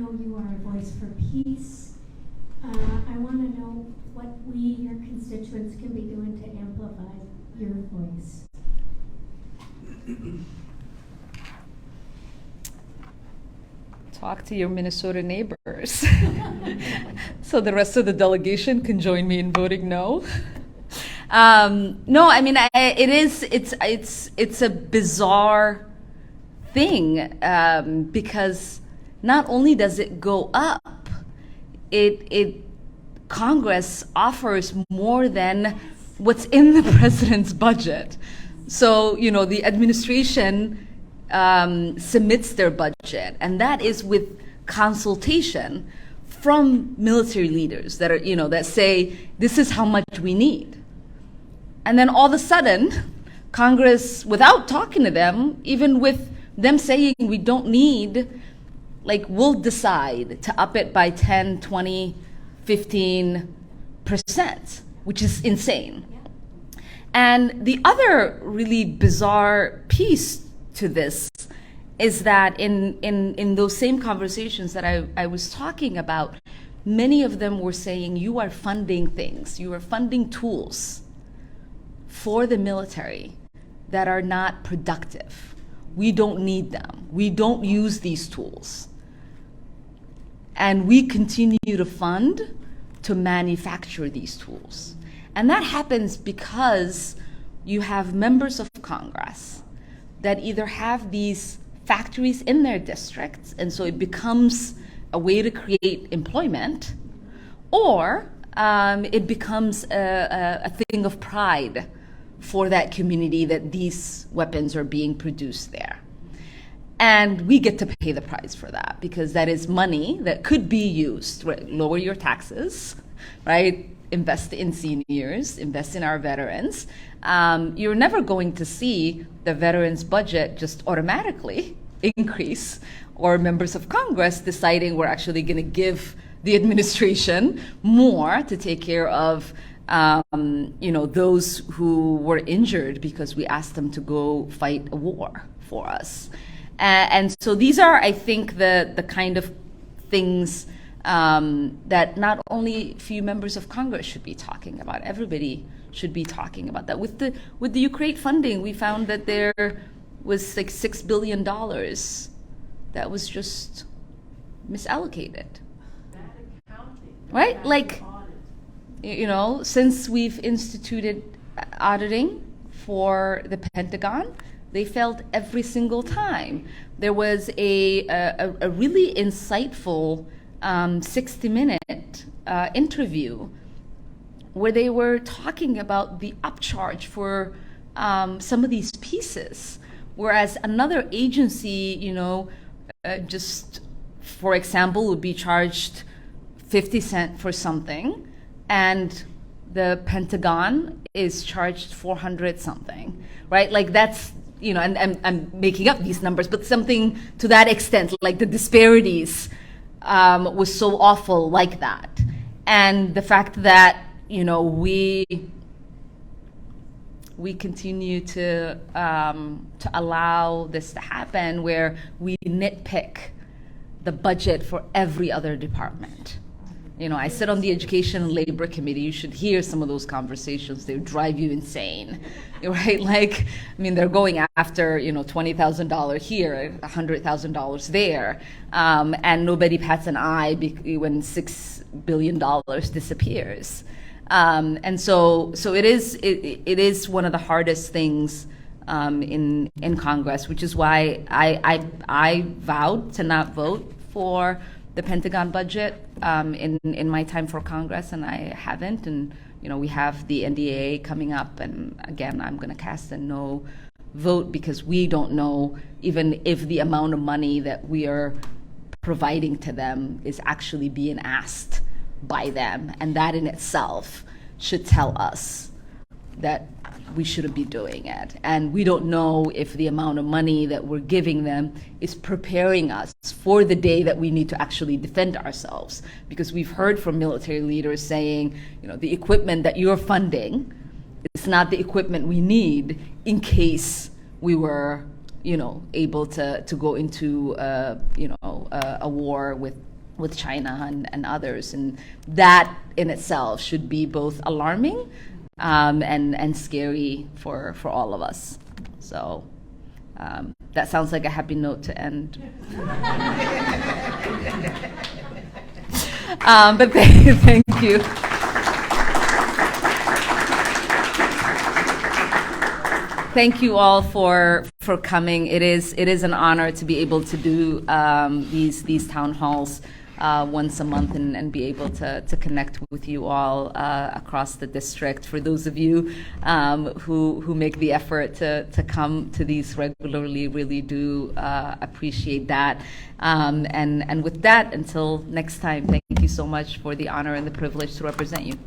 know you are a voice for peace. I want to know what we, your constituents, can be doing to amplify your voice. Talk to your Minnesota neighbors. So the rest of the delegation can join me in voting no. No, I mean, it's a bizarre thing because not only does it go up, Congress offers more than what's in the president's budget. So, you know, the administration submits their budget, and that is with consultation from military leaders that are, you know, that say, this is how much we need. And then all of a sudden, Congress, without talking to them, even with them saying we don't need, like, we'll decide to up it by 10, 20, 15%, which is insane. And the other really bizarre piece to this is that in those same conversations that I was talking about, many of them were saying, you are funding things, you are funding tools for the military that are not productive. We don't need them. We don't use these tools. And we continue to fund to manufacture these tools. And that happens because you have members of Congress that either have these factories in their districts, and so it becomes a way to create employment, or it becomes a thing of pride for that community that these weapons are being produced there. And we get to pay the price for that because that is money that could be used, right? Lower your taxes, right? Invest in seniors, invest in our veterans. You're never going to see the veterans budget just automatically increase, or members of Congress deciding we're actually going to give the administration more to take care of you know, those who were injured because we asked them to go fight a war for us. And so these are, I think, the kind of things that not only few members of Congress should be talking about, everybody should be talking about that. With the Ukraine funding, we found that there was like $6 billion that was just misallocated. Right? Like, you know, since we've instituted auditing for the Pentagon, they failed every single time. There was a really insightful 60-minute interview where they were talking about the upcharge for some of these pieces, whereas another agency, you know, just for example, would be charged 50 cents for something, and the Pentagon is charged 400 something, right? Like that's, you know, and I'm making up these numbers, but something to that extent, like the disparities was so awful like that. And the fact that, you know, we continue to allow this to happen, where we nitpick the budget for every other department. You know, I sit on the Education and Labor Committee. You should hear some of those conversations. They drive you insane, right? Like, I mean, they're going after, you know, $20,000 here, $100,000 there, and nobody bats an eye when $6 billion disappears. And so it is one of the hardest things in Congress, which is why I vowed to not vote for the Pentagon budget in my time for Congress, and I haven't. And you know, we have the NDAA coming up, and again, I'm going to cast a no vote because we don't know even if the amount of money that we are providing to them is actually being asked by them, and that in itself should tell us that we shouldn't be doing it. And we don't know if the amount of money that we're giving them is preparing us for the day that we need to actually defend ourselves. Because we've heard from military leaders saying, you know, the equipment that you're funding is not the equipment we need in case we were, you know, able to go into, you know, a war with with China and others. And that in itself should be both alarming and scary for all of us. So that sounds like a happy note to end. But thank you. Thank you all for coming. It is an honor to be able to do these town halls once a month and be able to connect with you all across the district. For those of you who make the effort to come to these regularly, really do appreciate that. And with that, until next time, thank you so much for the honor and the privilege to represent you.